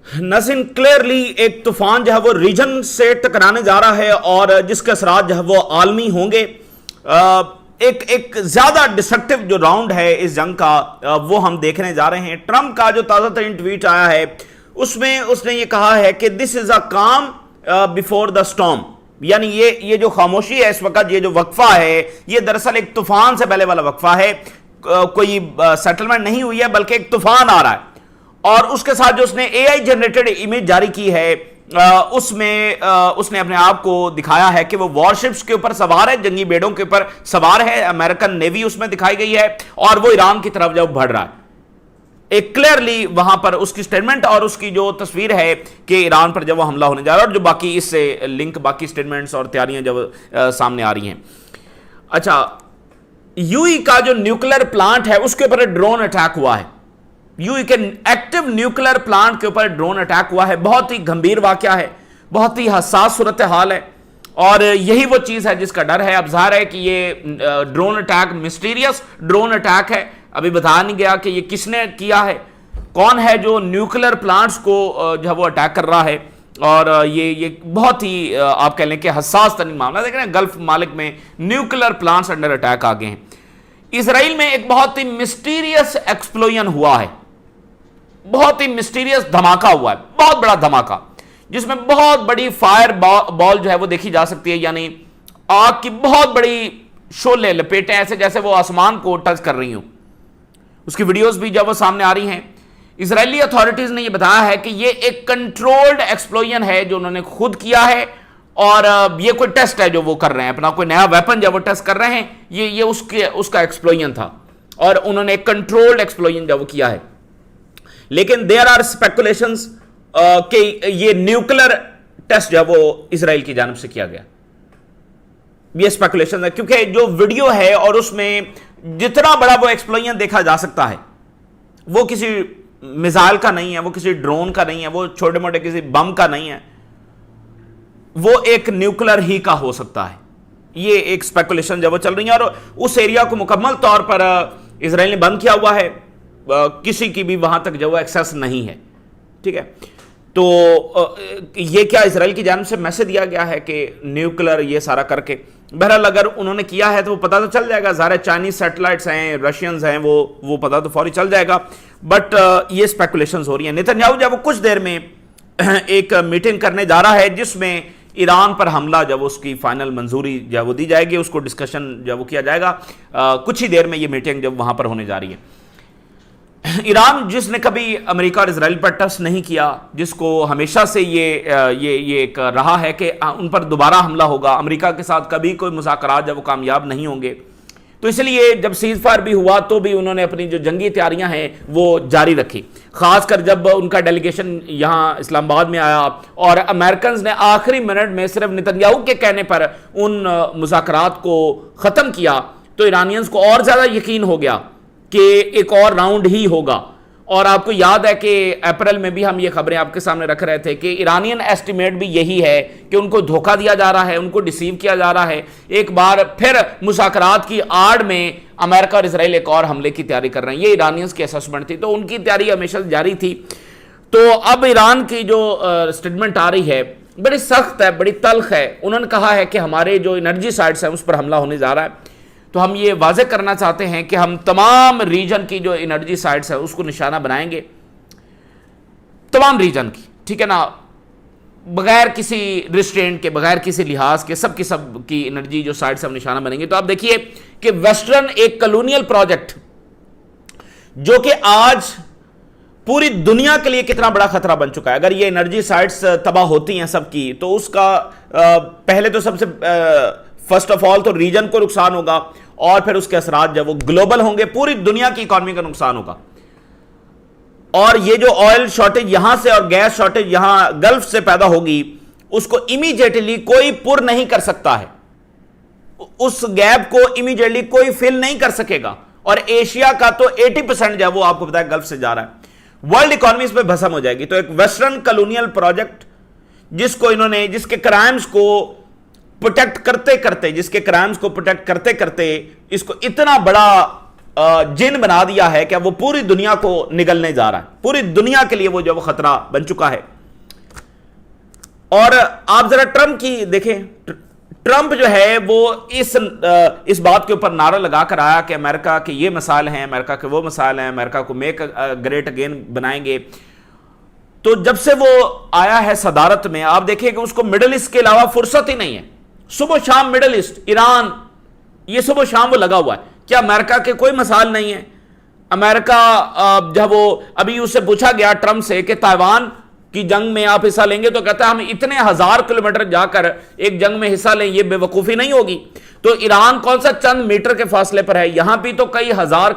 ناظرین کلیئرلی ایک طوفان جو ہے وہ ریجن سے ٹکرانے جا رہا ہے اور جس کے اثرات جو ہے وہ عالمی ہوں گے. ایک زیادہ ڈسٹرکٹیو جو راؤنڈ ہے اس جنگ کا وہ ہم دیکھنے جا رہے ہیں. ٹرمپ کا جو تازہ ترین ٹویٹ آیا ہے اس میں اس نے یہ کہا ہے کہ دس از اے کام بیفور دا اسٹارم. یعنی یہ جو خاموشی ہے اس وقت, یہ جو وقفہ ہے, یہ دراصل ایک طوفان سے پہلے والا وقفہ ہے. کوئی سیٹلمنٹ نہیں ہوئی ہے بلکہ ایک طوفان آ رہا ہے. اور اس کے ساتھ جو اس نے اے آئی جنریٹڈ امیج جاری کی ہے اس میں اس نے اپنے آپ کو دکھایا ہے کہ وہ وارشپس کے اوپر سوار ہے, جنگی بیڑوں کے اوپر سوار ہے. امریکن نیوی اس میں دکھائی گئی ہے اور وہ ایران کی طرف جب بڑھ رہا ہے. ایک کلیئرلی وہاں پر اس کی سٹیٹمنٹ اور اس کی جو تصویر ہے کہ ایران پر جب وہ حملہ ہونے جا رہا ہے, اور جو باقی اس سے لنک باقی سٹیٹمنٹس اور تیاریاں جب سامنے آ رہی ہیں. اچھا, یو ای کا جو نیوکلر پلانٹ ہے اس کے اوپر ڈرون اٹیک ہوا ہے. یو ای کے ایکٹیو نیوکلر پلانٹ کے اوپر ڈرون اٹیک ہوا ہے. بہت ہی گھمبیر واقعہ ہے, بہت ہی حساس صورتحال ہے, اور یہی وہ چیز ہے جس کا ڈر ہے. اب ظاہر ہے کہ یہ drone attack mysterious drone attack ہے. ابھی بتا نہیں گیا کہ یہ کس نے کیا ہے, کون ہے جو نیوکلر پلانٹس کو جو ہے وہ اٹیک کر رہا ہے. اور یہ بہت ہی آپ کہہ لیں کہ حساس ترین معاملہ. دیکھ رہے ہیں گلف ممالک میں نیوکلر پلانٹس انڈر اٹیک آ گئے ہیں. اسرائیل میں ایک بہت ہی مسٹیریس ایکسپلوژن ہوا ہے, بہت ہی مسٹیریس دھماکہ ہوا ہے, بہت بڑا دھماکہ, جس میں بہت بڑی فائر بال جو ہے وہ دیکھی جا سکتی ہے. یعنی آگ کی بہت بڑی شعلے لپیٹیں ایسے جیسے وہ آسمان کو ٹچ کر رہی ہوں. اس کی ویڈیوز بھی جب وہ سامنے آ رہی ہیں. اسرائیلی اتھارٹیز نے یہ بتایا ہے کہ یہ ایک کنٹرولڈ ایکسپلوژن ہے جو انہوں نے خود کیا ہے, اور یہ کوئی ٹیسٹ ہے جو وہ کر رہے ہیں, اپنا کوئی نیا ویپن جب وہ ٹیسٹ کر رہے ہیں. یہ اس کا ایکسپلوژن تھا اور انہوں نے ایک کنٹرولڈ ایکسپلوژن جب وہ کیا ہے. لیکن دیر آر اسپیکولیشنز کہ یہ نیوکلر ٹیسٹ جو ہے وہ اسرائیل کی جانب سے کیا گیا. یہ اسپیکولیشن ہے کیونکہ جو ویڈیو ہے اور اس میں جتنا بڑا وہ ایکسپلوژن دیکھا جا سکتا ہے وہ کسی میزائل کا نہیں ہے, وہ کسی ڈرون کا نہیں ہے, وہ چھوٹے موٹے کسی بم کا نہیں ہے, وہ ایک نیوکلر ہی کا ہو سکتا ہے. یہ ایک اسپیکولیشن جب وہ چل رہی ہے, اور اس ایریا کو مکمل طور پر اسرائیل نے بند کیا ہوا ہے, کسی کی بھی وہاں تک جو وہ ایکسیس نہیں ہے. ٹھیک ہے, تو یہ کیا اسرائیل کی جانب سے میسج دیا گیا ہے کہ نیوکلر یہ سارا کر کے. بہرحال اگر انہوں نے کیا ہے تو وہ پتہ تو چل جائے گا. ظاہر چائنیز سیٹلائٹس ہیں, رشینز ہیں, وہ پتہ تو فوری چل جائے گا. بٹ یہ اسپیکولیشنز ہو رہی ہیں. نیتنیاہو جب وہ کچھ دیر میں ایک میٹنگ کرنے جا رہا ہے جس میں ایران پر حملہ جب اس کی فائنل منظوری جب وہ دی جائے گی, اس کو ڈسکشن جب وہ کیا جائے گا, کچھ ہی دیر میں یہ میٹنگ جب وہاں پر ہونے جا رہی ہے. ایران جس نے کبھی امریکہ اور اسرائیل پر ٹچ نہیں کیا, جس کو ہمیشہ سے یہ ایک رہا ہے کہ ان پر دوبارہ حملہ ہوگا, امریکہ کے ساتھ کبھی کوئی مذاکرات جب وہ کامیاب نہیں ہوں گے, تو اس لیے جب سیز فائر بھی ہوا تو بھی انہوں نے اپنی جو جنگی تیاریاں ہیں وہ جاری رکھی. خاص کر جب ان کا ڈیلیگیشن یہاں اسلام آباد میں آیا اور امریکنز نے آخری منٹ میں صرف نیتنیاہو کے کہنے پر ان مذاکرات کو ختم کیا, تو ایرانینز کو اور زیادہ یقین ہو گیا کہ ایک اور راؤنڈ ہی ہوگا. اور آپ کو یاد ہے کہ اپریل میں بھی ہم یہ خبریں آپ کے سامنے رکھ رہے تھے کہ ایرانین ایسٹیمیٹ بھی یہی ہے کہ ان کو دھوکہ دیا جا رہا ہے, ان کو ڈیسیو کیا جا رہا ہے. ایک بار پھر مذاکرات کی آڑ میں امریکہ اور اسرائیل ایک اور حملے کی تیاری کر رہے ہیں. یہ ایرانینز کی اسسمنٹ تھی, تو ان کی تیاری ہمیشہ جاری تھی. تو اب ایران کی جو سٹیٹمنٹ آ رہی ہے بڑی سخت ہے, بڑی تلخ ہے. انہوں نے کہا ہے کہ ہمارے جو انرجی سائٹس ہیں اس پر حملہ ہونے جا رہا ہے. تو ہم یہ واضح کرنا چاہتے ہیں کہ ہم تمام ریجن کی جو انرجی سائٹس ہے اس کو نشانہ بنائیں گے, تمام ریجن کی. ٹھیک ہے نا, بغیر کسی ریسٹرینٹ کے, بغیر کسی لحاظ کے, سب کی انرجی جو سائٹس ہم نشانہ بنیں گے. تو آپ دیکھیے کہ ویسٹرن ایک کلونیل پروجیکٹ جو کہ آج پوری دنیا کے لیے کتنا بڑا خطرہ بن چکا ہے. اگر یہ انرجی سائٹس تباہ ہوتی ہیں سب کی, تو اس کا پہلے تو سب سے فرسٹ آف آل تو ریجن کو نقصان ہوگا, اور پھر اس کے اثرات جب وہ گلوبل ہوں گے, پوری دنیا کی اکانومی کا نقصان ہوگا. اور یہ جو آئل شارٹیج یہاں سے اور گیس شارٹیج یہاں گلف سے پیدا ہوگی, اس کو امیجیٹلی کوئی پر نہیں کر سکتا ہے, اس گیپ کو امیجیٹلی کوئی فل نہیں کر سکے گا. اور ایشیا کا تو 80% جو وہ آپ کو پتا ہے گلف سے جا رہا ہے. ورلڈ اکانومی اس پہ بھسم ہو جائے گی. تو ایک ویسٹرن کلونیل پروجیکٹ جس کو انہوں نے, جس کے کرائمز کو پروٹیکٹ کرتے کرتے اس کو اتنا بڑا جن بنا دیا ہے کہ وہ پوری دنیا کو نگلنے جا رہا ہے، پوری دنیا کے لیے وہ جو خطرہ بن چکا ہے۔ اور آپ ذرا ٹرمپ کی دیکھیں، ٹرمپ جو ہے وہ اس بات کے اوپر نعرہ لگا کر آیا کہ امریکہ کے یہ مسائل ہیں، امریکہ کے وہ مسائل ہیں، امریکہ کو میک گریٹ اگین بنائیں گے۔ تو جب سے وہ آیا ہے صدارت میں، آپ دیکھیں کہ اس کو مڈل ایسٹ کے علاوہ فرصت ہی نہیں ہے۔ صبح شام مڈل ایسٹ، ایران، یہ صبح شام وہ لگا ہوا ہے۔ کیا امریکہ کے کوئی مسائل نہیں ہے؟ امریکہ جب وہ ابھی اس سے پوچھا گیا ٹرمپ سے کہ تائیوان کی جنگ میں آپ حصہ لیں گے، تو کہتا ہے ہم اتنے 1000 کلومیٹر جا کر ایک جنگ میں حصہ لیں، یہ بے وقوفی نہیں ہوگی۔ تو ایران کون سا چند میٹر کے فاصلے پر ہے، یہاں بھی تو کئی ہزار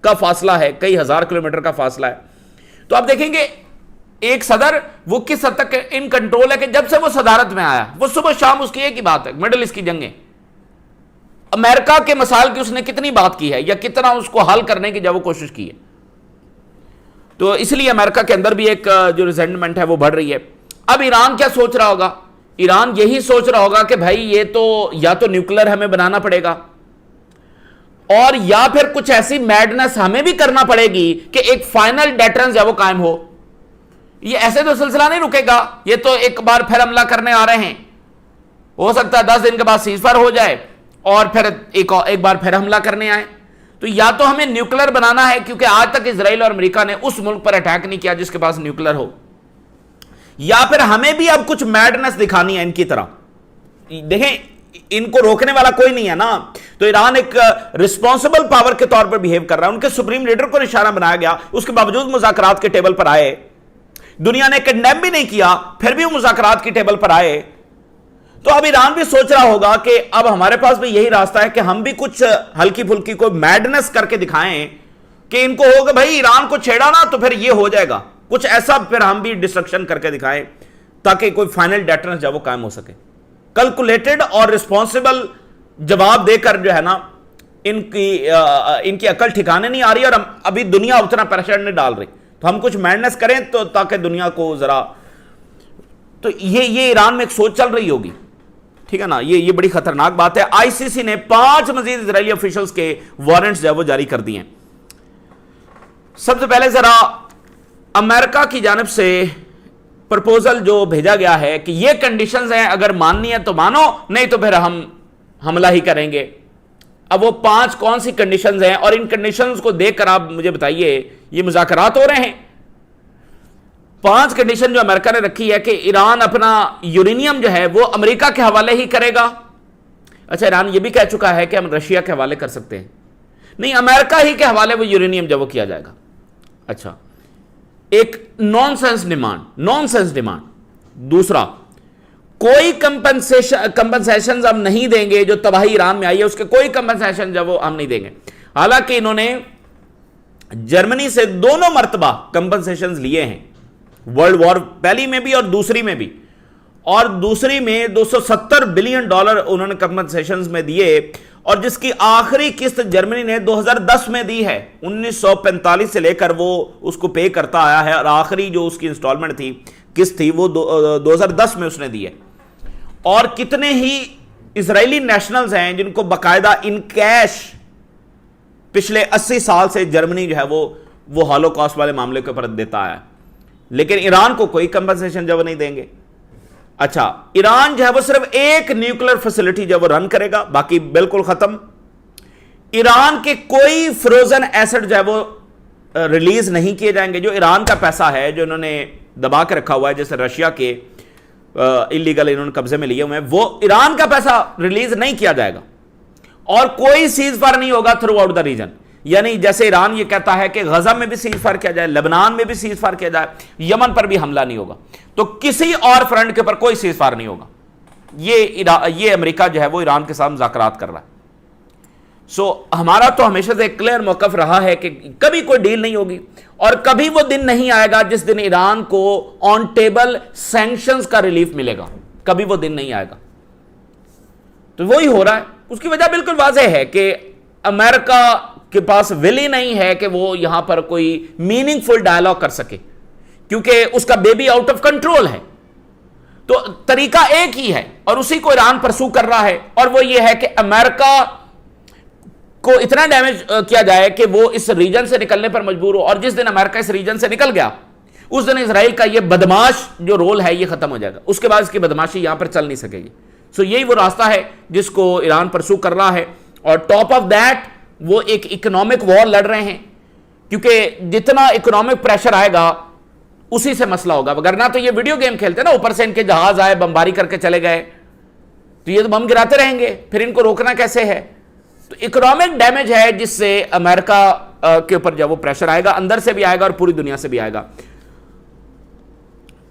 کا فاصلہ ہے، کئی 1000 کلومیٹر کا فاصلہ ہے۔ تو آپ دیکھیں گے ایک صدر وہ کس حد تک ان کنٹرول ہے کہ جب سے وہ صدارت میں آیا وہ صبح شام اس کی ایک ہی بات ہے، مڈل ایسٹ کی جنگیں۔ امریکہ کے مسائل کی اس نے کتنی بات کی ہے یا کتنا اس کو حل کرنے کی جب وہ کوشش کی ہے۔ تو اس لیے امریکہ کے اندر بھی ایک جو ریزنٹمنٹ ہے وہ بڑھ رہی ہے۔ اب ایران کیا سوچ رہا ہوگا؟ ایران یہی سوچ رہا ہوگا کہ بھائی یہ تو یا تو نیوکلر ہمیں بنانا پڑے گا، اور یا پھر کچھ ایسی میڈنس ہمیں بھی کرنا پڑے گی کہ ایک فائنل ڈیٹرنس جب وہ قائم ہو۔ یہ ایسے تو سلسلہ نہیں رکے گا، یہ تو ایک بار پھر حملہ کرنے آ رہے ہیں، ہو سکتا ہے 10 دن کے بعد سیز فائر ہو جائے اور پھر ایک بار پھر حملہ کرنے آئے۔ تو یا تو ہمیں نیوکلر بنانا ہے، کیونکہ آج تک اسرائیل اور امریکہ نے اس ملک پر اٹیک نہیں کیا جس کے پاس نیوکلر ہو، یا پھر ہمیں بھی اب کچھ میڈنس دکھانی ہے ان کی طرح۔ دیکھیں ان کو روکنے والا کوئی نہیں ہے نا۔ تو ایران ایک رسپانسبل پاور کے طور پر بیہیو کر رہا ہے، ان کے سپریم لیڈر کو نشانہ بنایا گیا، اس کے باوجود مذاکرات کے ٹیبل پر آئے، دنیا نے کنڈیم بھی نہیں کیا، پھر بھی وہ مذاکرات کی ٹیبل پر آئے۔ تو اب ایران بھی سوچ رہا ہوگا کہ اب ہمارے پاس بھی یہی راستہ ہے کہ ہم بھی کچھ ہلکی پھلکی کوئی میڈنس کر کے دکھائیں کہ ان کو ہوگا بھائی ایران کو چھیڑا نا تو پھر یہ ہو جائے گا، کچھ ایسا پھر ہم بھی ڈسٹرکشن کر کے دکھائیں تاکہ کوئی فائنل ڈیٹرنس جب وہ قائم ہو سکے۔ کیلکولیٹڈ اور رسپانسبل جواب دے کر جو ہے نا ان کی عقل ٹھکانے نہیں آ رہی، اور ابھی دنیا اتنا پریشر نہیں ڈال رہی، تو ہم کچھ میڈنس کریں تو تاکہ دنیا کو ذرا، تو یہ ایران میں ایک سوچ چل رہی ہوگی، ٹھیک ہے نا۔ یہ بڑی خطرناک بات ہے۔ آئی سی سی نے 5 مزید اسرائیلی آفیشلز کے وارنٹس جو ہے وہ جاری کر دیے ہیں۔ سب سے پہلے ذرا امریکہ کی جانب سے پرپوزل جو بھیجا گیا ہے کہ یہ کنڈیشنز ہیں، اگر ماننی ہے تو مانو، نہیں تو پھر ہم حملہ ہی کریں گے۔ اب وہ 5 کون سی کنڈیشنز ہیں، اور ان کنڈیشنز کو دیکھ کر آپ مجھے بتائیے یہ مذاکرات ہو رہے ہیں؟ 5 کنڈیشن جو امریکہ نے رکھی ہے کہ ایران اپنا یورینیم جو ہے وہ امریکہ کے حوالے ہی کرے گا۔ اچھا، ایران یہ بھی کہہ چکا ہے کہ ہم رشیا کے حوالے کر سکتے ہیں، نہیں، امریکہ ہی کے حوالے وہ یورینیم جب وہ کیا جائے گا۔ اچھا، ایک نان سینس ڈیمانڈ۔ دوسرا، کوئی کمپنسیشن ہم نہیں دیں گے، جو تباہی ایران میں آئی ہے اس کے کوئی کمپنسیشن جب وہ ہم نہیں دیں گے۔ حالانکہ انہوں نے جرمنی سے دونوں مرتبہ کمپنسیشنز لیے ہیں، ورلڈ وار پہلی میں بھی اور دوسری میں بھی، اور دوسری میں $270 بلین انہوں نے کمپنسیشنز میں دیے، اور جس کی آخری قسط جرمنی نے 2010 میں دی ہے۔ 1945 سے لے کر وہ اس کو پے کرتا آیا ہے، اور آخری جو اس کی انسٹالمنٹ تھی، قسط تھی، وہ 2010 میں اس نے دی ہے۔ اور کتنے ہی اسرائیلی نیشنلز ہیں جن کو باقاعدہ ان کیش پچھلے 80 سال سے جرمنی جو ہے وہ ہالوکاسٹ والے معاملے کے اوپر دیتا آیا ہے، لیکن ایران کو کوئی کمپنسیشن جب نہیں دیں گے۔ اچھا، ایران جو ہے وہ صرف ایک نیوکلر فیسلٹی جب وہ رن کرے گا، باقی بالکل ختم۔ ایران کے کوئی فروزن ایسٹ جو ہے وہ ریلیز نہیں کیے جائیں گے، جو ایران کا پیسہ ہے جو انہوں نے دبا کے رکھا ہوا ہے، جیسے رشیا کے اللیگل انہوں نے قبضے میں لیے ہوئے ہیں، وہ ایران کا پیسہ ریلیز نہیں کیا جائے گا۔ اور کوئی سیز فائر نہیں ہوگا تھرو آؤٹ دا ریجن، یعنی جیسے ایران یہ کہتا ہے کہ غزہ میں بھی سیز فائر کیا جائے، لبنان میں بھی سیز فائر کیا جائے، یمن پر بھی حملہ نہیں ہوگا، تو کسی اور فرنٹ کے اوپر کوئی سیز فائر نہیں ہوگا۔ یہ امریکہ جو ہے وہ ایران کے ساتھ مذاکرات کر رہا ہے۔ ہمارا تو ہمیشہ سے ایک کلیئر موقف رہا ہے کہ کبھی کوئی ڈیل نہیں ہوگی، اور کبھی وہ دن نہیں آئے گا جس دن ایران کو آن ٹیبل سینکشنز کا ریلیف ملے گا، کبھی وہ دن نہیں آئے گا۔ تو وہی ہو رہا ہے۔ اس کی وجہ بالکل واضح ہے کہ امریکہ کے پاس ول ہی نہیں ہے کہ وہ یہاں پر کوئی میننگ فل ڈائلاگ کر سکے، کیونکہ اس کا بیبی آؤٹ آف کنٹرول ہے۔ تو طریقہ ایک ہی ہے اور اسی کو ایران پرسو کر رہا ہے، اور وہ یہ ہے کہ امریکہ کو اتنا ڈیمیج کیا جائے کہ وہ اس ریجن سے نکلنے پر مجبور ہو, اور جس دن امریکہ اس ریجن سے نکل گیا اس دن اسرائیل کا یہ بدماش جو رول ہے یہ ختم ہو جائے گا, اس کے بعد اس کی بدماشی یہاں پر چل نہیں سکے گی. سو یہی وہ راستہ ہے جس کو ایران پرسو کر رہا ہے, اور ٹاپ آف دیٹ وہ ایک اکنامک وار لڑ رہے ہیں, کیونکہ جتنا اکنامک پریشر آئے گا اسی سے مسئلہ ہوگا, وگرنہ تو یہ ویڈیو گیم کھیلتے نا, اوپر سے ان کے جہاز آئے بمباری کر کے چلے گئے تو یہ تو بم گراتے رہیں گے, پھر ان کو روکنا کیسے ہے. تو اکنامک ڈیمیج ہے جس سے امریکہ کے اوپر جب وہ پریشر آئے گا, اندر سے بھی آئے گا اور پوری دنیا سے بھی آئے گا.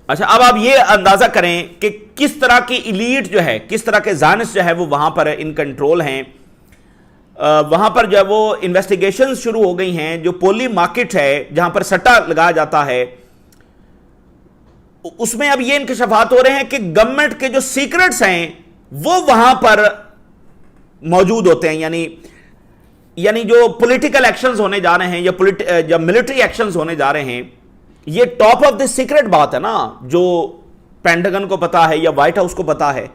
اچھا, اب آپ یہ اندازہ کریں کہ کس طرح کی ایلیٹ جو ہے, کس طرح کے زائنسٹ جو ہے وہ وہاں پر ان کنٹرول ہیں. وہاں پر جب وہ انویسٹیگیشن شروع ہو گئی ہیں, جو پولی مارکیٹ ہے جہاں پر سٹا لگایا جاتا ہے, اس میں اب یہ انکشافات ہو رہے ہیں کہ گورنمنٹ کے جو سیکرٹس ہیں وہ وہاں پر موجود ہوتے ہیں. یعنی جو پولیٹیکل ایکشنز ہونے جا رہے ہیں یا جب ملٹری ایکشنز ہونے جا رہے ہیں, یہ ٹاپ آف دی سیکرٹ بات ہے نا, جو پینٹاگن کو پتا ہے یا وائٹ ہاؤس کو پتا ہے,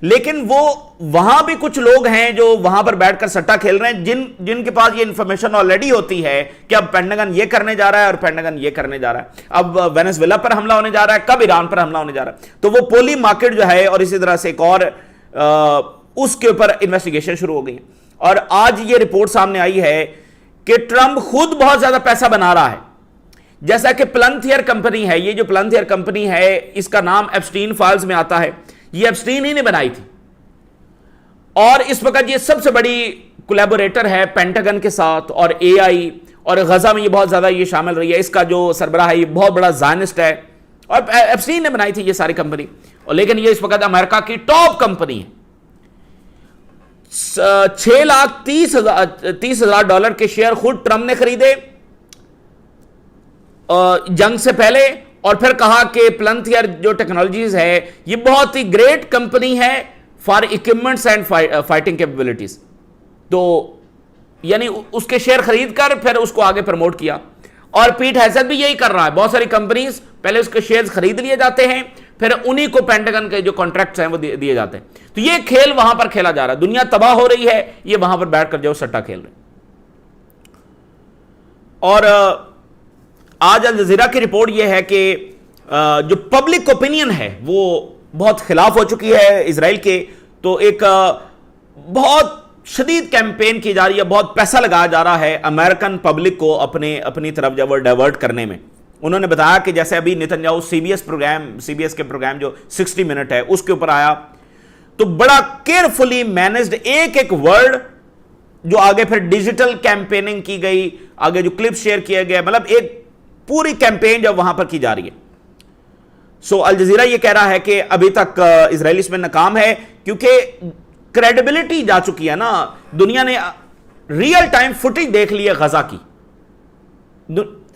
لیکن وہ وہاں بھی کچھ لوگ ہیں جو وہاں پر بیٹھ کر سٹا کھیل رہے ہیں, جن کے پاس یہ انفارمیشن آلریڈی ہوتی ہے کہ اب پینٹاگن یہ کرنے جا رہا ہے اور پینٹاگن یہ کرنے جا رہا ہے, اب وینزویلا پر حملہ ہونے جا رہا ہے, کب ایران پر حملہ ہونے جا رہا ہے. تو وہ پولی مارکیٹ جو ہے, اور اسی طرح سے ایک اور اس کے اوپر انویسٹیگیشن شروع ہو گئی. اور آج یہ رپورٹ سامنے آئی ہے کہ ٹرمپ خود بہت زیادہ پیسہ بنا رہا ہے. جیسا کہ پلنتھیر کمپنی ہے, یہ جو پلنتھیر کمپنی ہے اس کا نام ایپسٹین فائلز میں آتا ہے, یہ ایپسٹین ہی نے بنائی تھی, اور اس وقت یہ سب سے بڑی کولیبوریٹر ہے پینٹاگن کے ساتھ, اور اے آئی, اور غزہ میں یہ بہت زیادہ یہ شامل رہی ہے. اس کا جو سربراہ ہے یہ بہت بڑا زائنسٹ ہے, اور ایپسٹین نے بنائی تھی یہ ساری کمپنی, اور لیکن یہ اس وقت امریکہ کی ٹاپ کمپنی ہے. $6,30,000 کے شیئر خود ٹرمپ نے خریدے جنگ سے پہلے, اور پھر کہا کہ پلنتھیر جو ٹیکنالوجیز ہے یہ بہت ہی گریٹ کمپنی ہے for equipments and fighting capabilities. تو یعنی اس کے شیئر خرید کر پھر اس کو آگے پروموٹ کیا, اور پیٹ ہیزت بھی یہی کر رہا ہے. بہت ساری کمپنیز پہلے اس کے شیئرز خرید لیے جاتے ہیں, پھر انہی کو پینٹاگن کے جو کانٹریکٹس ہیں وہ دیے جاتے ہیں. تو یہ کھیل وہاں پر کھیلا جا رہا ہے, دنیا تباہ ہو رہی ہے, یہ وہاں پر بیٹھ کر جو سٹا کھیل رہے ہیں. اور آج الجزیرہ کی رپورٹ یہ ہے کہ جو پبلک اوپینین ہے وہ بہت خلاف ہو چکی ہے اسرائیل کے. تو ایک بہت شدید کیمپین کی جا رہی ہے, بہت پیسہ لگایا جا رہا ہے امریکن پبلک کو اپنی طرف جب وہ ڈائیورٹ کرنے میں. انہوں نے بتایا کہ جیسے ابھی نتنیاہو سی بی ایس کے پروگرام جو 60 منٹ ہے اس کے اوپر آیا, تو بڑا کیئرفلی مینجڈ ایک ورڈ جو آگے پھر ڈیجیٹل کیمپیننگ کی گئی, آگے جو کلپ شیئر کیا گیا, مطلب ایک پوری کیمپین جو وہاں پر کی جا رہی ہے. سو الجزیرہ یہ کہہ رہا ہے کہ ابھی تک اسرائیل اس میں ناکام ہے, کیونکہ کریڈیبلٹی جا چکی ہے نا, دنیا نے ریئل ٹائم فوٹیج دیکھ لی ہے غزہ کی,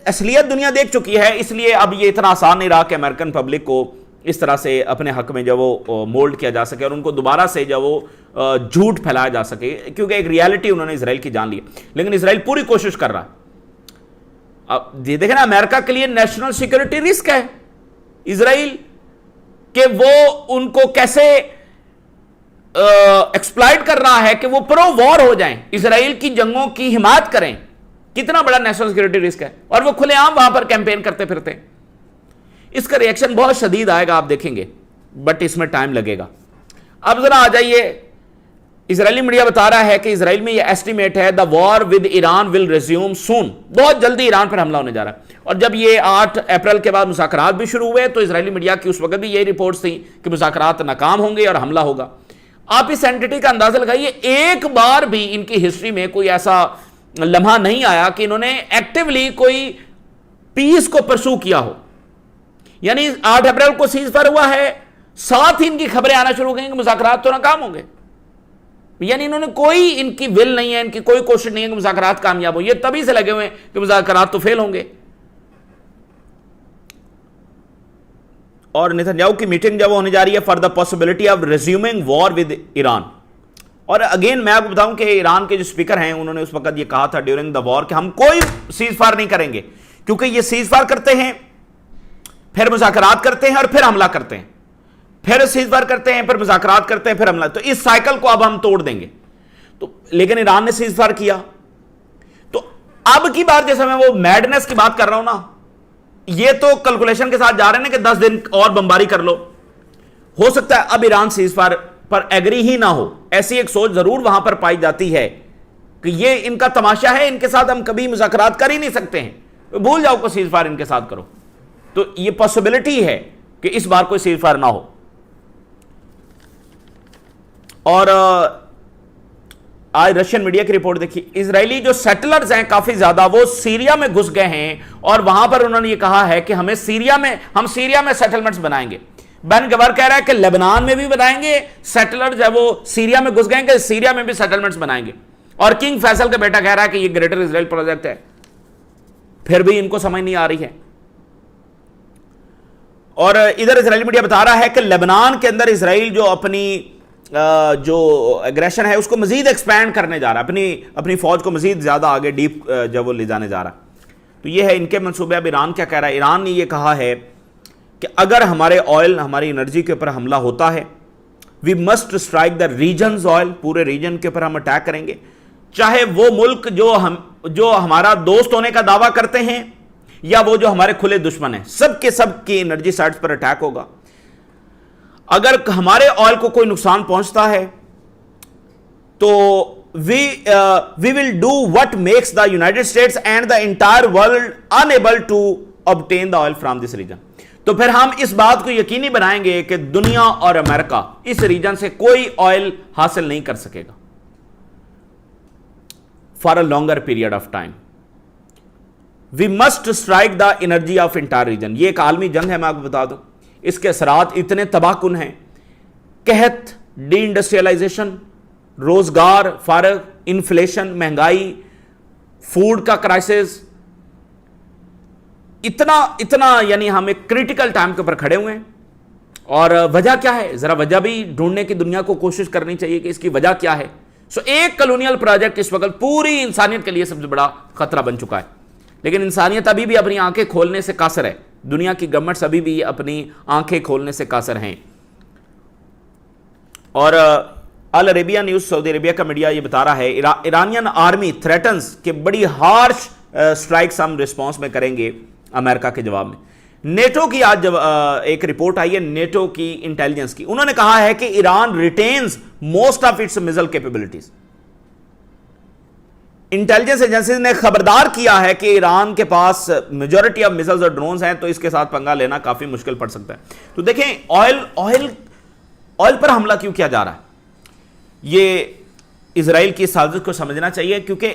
اصلیت دنیا دیکھ چکی ہے, اس لیے اب یہ اتنا آسان نہیں رہا کہ امریکن پبلک کو اس طرح سے اپنے حق میں جب وہ مولڈ کیا جا سکے اور ان کو دوبارہ سے جب وہ جھوٹ پھیلایا جا سکے, کیونکہ ایک ریالٹی انہوں نے اسرائیل کی جان لی. لیکن اسرائیل پوری کوشش کر رہا ہے. اب دیکھیں نا, امریکہ کے لیے نیشنل سیکورٹی رسک ہے اسرائیل, کہ وہ ان کو کیسے ایکسپلائٹ کر رہا ہے کہ وہ پرو وار ہو جائیں, اسرائیل کی جنگوں کی حمایت کریں. کتنا بڑا نیشنل سیکورٹی رسک ہے, اور وہ کھلے عام وہاں پر کیمپین کرتے پھرتے. اس کا ریئیکشن بہت شدید آئے گا, آپ دیکھیں گے, بٹ اس میں ٹائم لگے گا. اب ذرا آ جائیے, اسرائیلی میڈیا بتا رہا ہے کہ اسرائیل میں یہ ایسٹیمیٹ ہے the war with Iran will resume soon, بہت جلدی ایران پر حملہ ہونے جا رہا ہے. اور جب یہ 8 اپریل کے بعد مذاکرات بھی شروع ہوئے تو اسرائیلی میڈیا کی اس وقت بھی یہی رپورٹس تھیں کہ مذاکرات ناکام ہوں گے اور حملہ ہوگا. آپ اس اینٹیٹی کا اندازہ لگائیے, ایک بار بھی ان کی ہسٹری میں کوئی ایسا لمحہ نہیں آیا کہ انہوں نے ایکٹیولی کوئی پیس کو پرسو کیا ہو. یعنی 8 اپریل کو سیز فائر ہوا ہے, ساتھ ہی ان کی خبریں آنا شروع ہو گئی کہ مذاکرات تو ناکام ہوں گے. یعنی انہوں نے کوئی, ان کی ول نہیں ہے, ان کی کوئی کوشش نہیں ہے کہ مذاکرات کامیاب ہو. یہ تبھی سے لگے ہوئے ہیں کہ مذاکرات تو فیل ہوں گے. اور نتنیاہو کی میٹنگ جب ہونے جا رہی ہے for the possibility of resuming war with Iran. اور اگین میں آپ کو بتاؤں کہ ایران کے جو اسپیکر ہیں انہوں نے اس وقت یہ کہا تھا ڈیورنگ دا وار کہ ہم کوئی سیز فائر نہیں کریں گے, کیونکہ یہ سیز فائر کرتے ہیں, پھر مذاکرات کرتے ہیں, اور پھر حملہ کرتے ہیں, پھر سیز فائر کرتے ہیں, پھر مذاکرات کرتے ہیں, پھر حملہ. تو اس سائیکل کو اب ہم توڑ دیں گے. تو لیکن ایران نے سیز فائر کیا. تو اب کی بات جیسے میں وہ میڈنس کی بات کر رہا ہوں نا, یہ تو کیلکولیشن کے ساتھ جا رہے ہیں کہ 10 دن اور بمباری کر لو. ہو سکتا ہے اب ایران سیز فائر پر ایگری ہی نہ ہو, ایسی ایک سوچ ضرور وہاں پر پائی جاتی ہے کہ یہ ان کا تماشا ہے, ان کے ساتھ ہم کبھی مذاکرات کر ہی نہیں سکتے ہیں, بھول جاؤ کہ سیز فائر ان کے ساتھ کرو. تو یہ پاسبلٹی ہے کہ اس بار کوئی سیز فائر نہ ہو. اور آج رشین میڈیا کی رپورٹ دیکھی, اسرائیلی جو سیٹلرز ہیں کافی زیادہ وہ سیریا میں گھس گئے ہیں, اور وہاں پر انہوں نے یہ کہا ہے کہ ہم سیریا میں سیٹلمنٹس بنائیں گے. بین گور کہہ رہا ہے کہ لبنان میں بھی بنائیں گے, سیٹلرز ہے وہ سیریا میں گھس گئے کہ سیریا میں بھی سیٹلمنٹس بنائیں گے. اور کنگ فیصل کا بیٹا کہہ رہا ہے کہ یہ گریٹر اسرائیل پروجیکٹ ہے. پھر بھی ان کو سمجھ نہیں آ رہی ہے. اور ادھر اسرائیلی میڈیا بتا رہا ہے کہ لبنان کے اندر اسرائیل جو اپنی جو ایگریشن ہے اس کو مزید ایکسپینڈ کرنے جا رہا ہے, اپنی فوج کو مزید زیادہ آگے ڈیپ جب وہ لے جانے جا رہا ہے. تو یہ ہے ان کے منصوبے. اب ایران کیا کہہ رہا ہے, ایران نے یہ کہا ہے کہ اگر ہمارے آئل, ہماری انرجی کے اوپر حملہ ہوتا ہے, we must strike the region's oil, پورے ریجن کے اوپر ہم اٹیک کریں گے, چاہے وہ ملک جو ہمارا دوست ہونے کا دعویٰ کرتے ہیں یا وہ جو ہمارے کھلے دشمن ہیں, سب کے سب کی انرجی سائٹس پر اٹیک ہوگا. اگر ہمارے آئل کو کوئی نقصان پہنچتا ہے تو we will do what makes the United States and the entire world unable to obtain the oil from this region. تو پھر ہم اس بات کو یقینی بنائیں گے کہ دنیا اور امریکہ اس ریجن سے کوئی آئل حاصل نہیں کر سکے گا for a longer period of time. We must strike the energy of entire region. یہ ایک عالمی جنگ ہے, میں آپ کو بتا دوں. اس کے اثرات اتنے تباہ کن ہیں, قحط, ڈی انڈسٹریلائزیشن, روزگار فارغ, انفلیشن, مہنگائی, فوڈ کا کرائسس, اتنا یعنی ہم ایک کریٹیکل ٹائم کے اوپر کھڑے ہوئے ہیں. اور وجہ کیا ہے, ذرا وجہ بھی ڈھونڈنے کی دنیا کو کوشش کرنی چاہیے کہ اس کی وجہ کیا ہے. ایک کلونیل پروجیکٹ اس وقت پوری انسانیت کے لیے سب سے بڑا خطرہ بن چکا ہے, لیکن انسانیت ابھی بھی اپنی آنکھیں کھولنے سے قاصر ہے. دنیا کی گورنمنٹس ابھی بھی اپنی آنکھیں کھولنے سے قاصر ہیں. اور آل عربیہ نیوز, سعودی عربیہ کا میڈیا یہ بتا رہا ہے, ایرانین آرمی تھریٹنز کہ بڑی ہارش سٹرائکس ہم ریسپانس میں کریں گے امریکہ کے جواب میں. نیٹو کی آج ایک رپورٹ آئی ہے, نیٹو کی انٹیلیجنس کی, انہوں نے کہا ہے کہ Iran retains most of its missile capabilities. Intelligence agencies نے خبردار کیا ہے کہ ایران کے پاس میجورٹی آف میزائلز اور ڈرونز ہیں, تو اس کے ساتھ پنگا لینا کافی مشکل پڑ سکتا ہے. تو دیکھیں آئل پر حملہ کیوں کیا جا رہا ہے, یہ اسرائیل کی سازش کو سمجھنا چاہیے, کیونکہ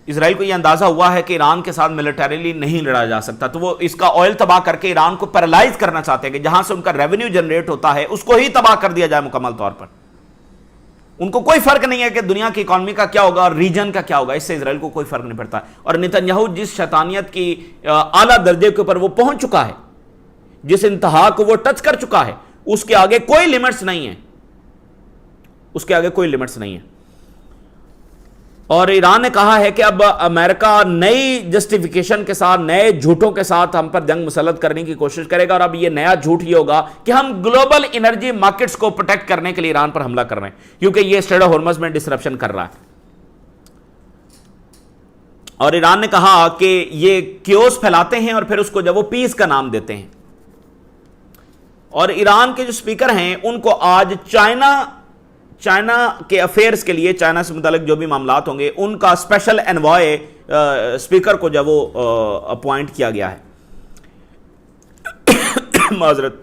اسرائیل کو یہ اندازہ ہوا ہے کہ ایران کے ساتھ ملٹریلی نہیں لڑا جا سکتا, تو وہ اس کا آئل تباہ کر کے ایران کو پیرالائز کرنا چاہتے ہیں کہ جہاں سے ان کا ریونیو جنریٹ ہوتا ہے اس کو ہی تباہ کر دیا جائے مکمل طور پر. ان کو کوئی فرق نہیں ہے کہ دنیا کی اکانومی کا کیا ہوگا اور ریجن کا کیا ہوگا, اس سے اسرائیل کو کوئی فرق نہیں پڑتا. اور نتنیاہو جس شیطانیت کی اعلیٰ درجے کے اوپر وہ پہنچ چکا ہے, جس انتہا کو وہ ٹچ کر چکا ہے, اس کے آگے کوئی لیمٹس نہیں ہے, اس کے آگے کوئی لیمٹس نہیں ہے. اور ایران نے کہا ہے کہ اب امریکہ نئی جسٹیفیکیشن کے ساتھ, نئے جھوٹوں کے ساتھ ہم پر جنگ مسلط کرنے کی کوشش کرے گا, اور اب یہ نیا جھوٹ یہ ہوگا کہ ہم گلوبل انرجی مارکیٹس کو پروٹیکٹ کرنے کے لیے ایران پر حملہ کر رہے ہیں, کیونکہ یہ اسٹریٹ آف ہارمز میں ڈسرپشن کر رہا ہے. اور ایران نے کہا کہ یہ کیوس پھیلاتے ہیں اور پھر اس کو جب وہ پیس کا نام دیتے ہیں. اور ایران کے جو سپیکر ہیں ان کو آج چائنا کے افیئرز کے لیے, چائنا سے متعلق جو بھی معاملات ہوں گے, ان کا اسپیشل انوائے اسپیکر کو جب وہ اپوائنٹ کیا گیا ہے. معذرت.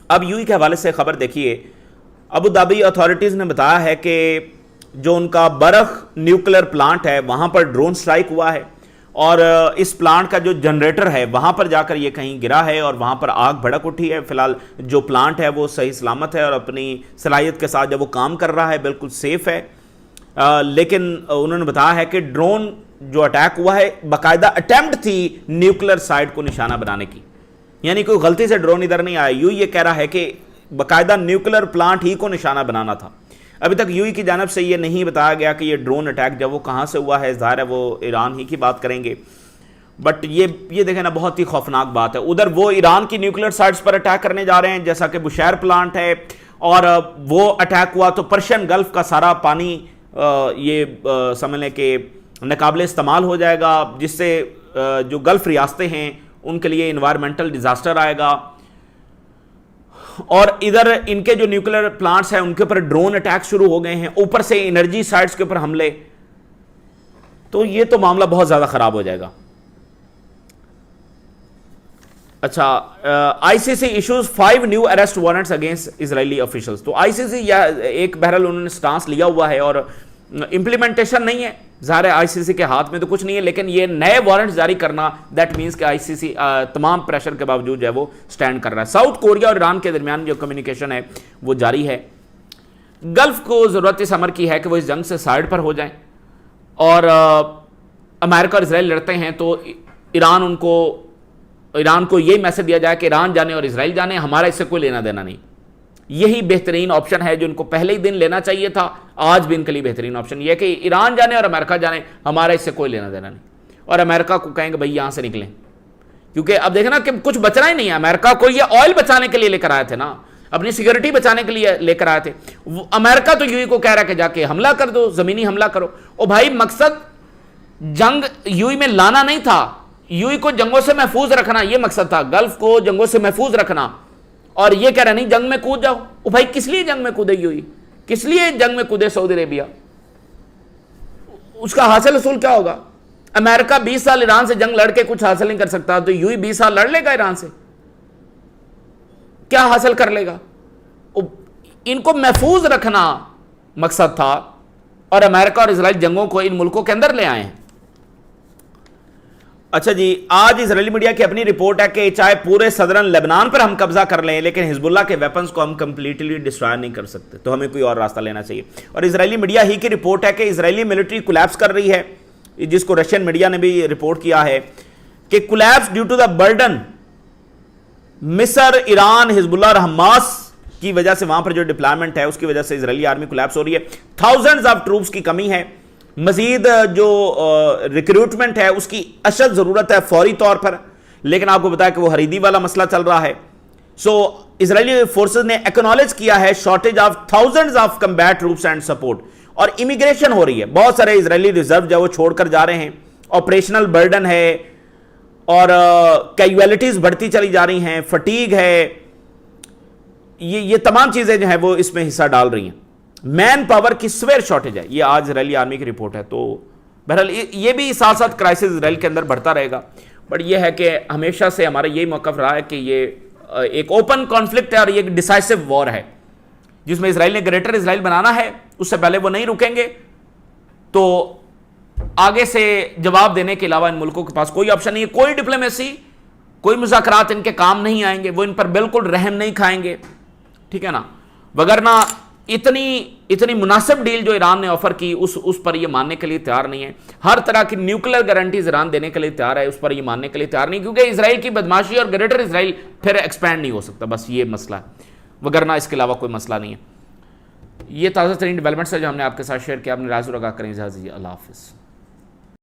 اب یو ای کے حوالے سے خبر دیکھیے, ابو دھابی اتھارٹیز نے بتایا ہے کہ جو ان کا برخ نیوکلیر پلانٹ ہے وہاں پر ڈرون سٹرائک ہوا ہے, اور اس پلانٹ کا جو جنریٹر ہے وہاں پر جا کر یہ کہیں گرا ہے اور وہاں پر آگ بھڑک اٹھی ہے. فی الحال جو پلانٹ ہے وہ صحیح سلامت ہے اور اپنی صلاحیت کے ساتھ جب وہ کام کر رہا ہے بالکل سیف ہے. لیکن انہوں نے بتایا ہے کہ ڈرون جو اٹیک ہوا ہے باقاعدہ اٹیمپٹ تھی نیوکلیر سائٹ کو نشانہ بنانے کی, یعنی کوئی غلطی سے ڈرون ادھر نہیں آیا. یہ کہہ رہا ہے کہ باقاعدہ نیوکلیر پلانٹ ہی کو نشانہ بنانا تھا. ابھی تک یو ای کی جانب سے یہ نہیں بتایا گیا کہ یہ ڈرون اٹیک جب وہ کہاں سے ہوا ہے, ظاہر ہے وہ ایران ہی کی بات کریں گے, بٹ یہ دیکھیں نا بہت ہی خوفناک بات ہے. ادھر وہ ایران کی نیوکلیر سائٹس پر اٹیک کرنے جا رہے ہیں جیسا کہ بشیر پلانٹ ہے, اور وہ اٹیک ہوا تو پرشین گلف کا سارا پانی یہ سمجھ لیں کہ ناقابل استعمال ہو جائے گا، جس سے جو گلف ریاستیں ہیں ان کے لیے انوائرمنٹل ڈیزاسٹر آئے گا، اور ادھر ان کے جو نیوکلیر پلانٹس ہیں ان کے اوپر ڈرون اٹیک شروع ہو گئے ہیں، اوپر سے انرجی سائٹس کے اوپر حملے، تو یہ تو معاملہ بہت زیادہ خراب ہو جائے گا۔ اچھا، I C C issues 5 new arrest warrants against Israeli officials. تو آئی سی سی ایک بہرحال انہوں نے سٹانس لیا ہوا ہے اور امپلیمنٹیشن نہیں ہے، ظاہر ہے آئی سی سی کے ہاتھ میں تو کچھ نہیں ہے، لیکن یہ نئے وارنٹس جاری کرنا دیٹ مینس کہ آئی سی سی تمام پریشر کے باوجود جو ہے وہ سٹینڈ کر رہا ہے۔ ساؤتھ کوریا اور ایران کے درمیان جو کمیونیکیشن ہے وہ جاری ہے۔ گلف کو ضرورت اس امر کی ہے کہ وہ اس جنگ سے سائڈ پر ہو جائیں، اور امریکہ اور اسرائیل لڑتے ہیں تو ایران کو یہی میسج دیا جائے کہ ایران جانے اور اسرائیل جانے، ہمارا اس سے کوئی لینا دینا نہیں۔ یہی بہترین آپشن ہے جو ان کو پہلے ہی دن لینا چاہیے تھا، آج بھی ان کے لیے بہترین آپشن یہ ہے کہ ایران جانے اور امریکہ جانے، ہمارا اس سے کوئی لینا دینا نہیں، اور امریکہ کو کہیں کہ بھائی یہاں سے نکلیں، کیونکہ اب دیکھنا کہ کچھ بچنا ہی نہیں ہے۔ امریکہ کو یہ آئل بچانے کے لیے لے کر آئے تھے نا، اپنی سیکورٹی بچانے کے لیے لے کر آئے تھے۔ امریکہ تو یو کو کہہ رہا ہے کہ جا کے حملہ کر دو، زمینی حملہ کرو۔ او بھائی، مقصد جنگ یو میں لانا نہیں تھا، یو کو جنگوں سے محفوظ رکھنا، یہ مقصد تھا، گلف کو جنگوں سے محفوظ رکھنا، اور یہ کہہ رہا نہیں جنگ میں کود جاؤ۔ او بھائی، کس لیے جنگ میں کودے یو، کس لیے جنگ میں کودے سعودی عربیہ؟ اس کا حاصل حصول کیا ہوگا؟ امریکہ 20 سال ایران سے جنگ لڑ کے کچھ حاصل نہیں کر سکتا، تو یو 20 سال لڑ لے گا ایران سے، کیا حاصل کر لے گا؟ ان کو محفوظ رکھنا مقصد تھا، اور امریکہ اور اسرائیل جنگوں کو ان ملکوں کے اندر لے آئے ہیں۔ اچھا جی، آج اسرائیلی میڈیا کی اپنی رپورٹ ہے کہ چاہے پورے صدرن لبنان پر ہم قبضہ کر لیں، لیکن حزب اللہ کے ویپنز کو ہم کمپلیٹلی ڈسٹرائر نہیں کر سکتے، تو ہمیں کوئی اور راستہ لینا چاہیے۔ اور اسرائیلی میڈیا ہی کی رپورٹ ہے کہ اسرائیلی ملٹری کولیپس کر رہی ہے، جس کو رشین میڈیا نے بھی رپورٹ کیا ہے کہ collapse due to the burden, مصر، ایران، حزب اللہ اور حماس کی وجہ سے وہاں پر جو ڈپلائمنٹ ہے اس کی وجہ سے اسرائیلی آرمی کولیپس ہو رہی ہے۔ تھاؤزنڈز آف ٹروپس کی کمی ہے، مزید جو ریکروٹمنٹ ہے اس کی اشد ضرورت ہے فوری طور پر، لیکن آپ کو بتایا کہ وہ حریدی والا مسئلہ چل رہا ہے۔ سو اسرائیلی فورسز نے ایکنالج کیا ہے shortage of thousands of combat troops and support, اور امیگریشن ہو رہی ہے، بہت سارے اسرائیلی ریزرو جو وہ چھوڑ کر جا رہے ہیں، آپریشنل برڈن ہے، اور کیجویلٹیز بڑھتی چلی جا رہی ہیں، فٹیگ ہے، یہ تمام چیزیں جو ہیں وہ اس میں حصہ ڈال رہی ہیں۔ مین پاور کی سویر شارٹیج ہے، یہ آج اسرائیلی آرمی کی رپورٹ ہے۔ تو بہرحال یہ بھی ساتھ ساتھ کرائسس اسرائیل کے اندر بڑھتا رہے گا، بٹ یہ ہے کہ ہمیشہ سے ہمارا یہی موقف رہا ہے کہ یہ ایک اوپن کانفلکٹ ہے اور یہ ایک ڈیسائسو وار ہے، جس میں اسرائیل نے گریٹر اسرائیل بنانا ہے، اس سے پہلے وہ نہیں رکیں گے، تو آگے سے جواب دینے کے علاوہ ان ملکوں کے پاس کوئی آپشن نہیں ہے، کوئی ڈپلومیسی، کوئی مذاکرات ان کے کام نہیں آئیں گے، وہ ان پر بالکل رحم نہیں کھائیں گے، ٹھیک ہے نا، وگرنہ اتنی مناسب ڈیل جو ایران نے آفر کی اس پر یہ ماننے کے لیے تیار نہیں ہے، ہر طرح کی نیوکلیر گارنٹیز ایران دینے کے لیے تیار ہے، اس پر یہ ماننے کے لیے تیار نہیں، کیونکہ اسرائیل کی بدماشی اور گریٹر اسرائیل پھر ایکسپینڈ نہیں ہو سکتا، بس یہ مسئلہ ہے، وگرنہ اس کے علاوہ کوئی مسئلہ نہیں ہے۔ یہ تازہ ترین ڈیولپمنٹس ہے جو ہم نے آپ کے ساتھ شیئر کیا، اپنے رائے ضرور آگاہ کریں، اجازت دیجیے، اللہ حافظ۔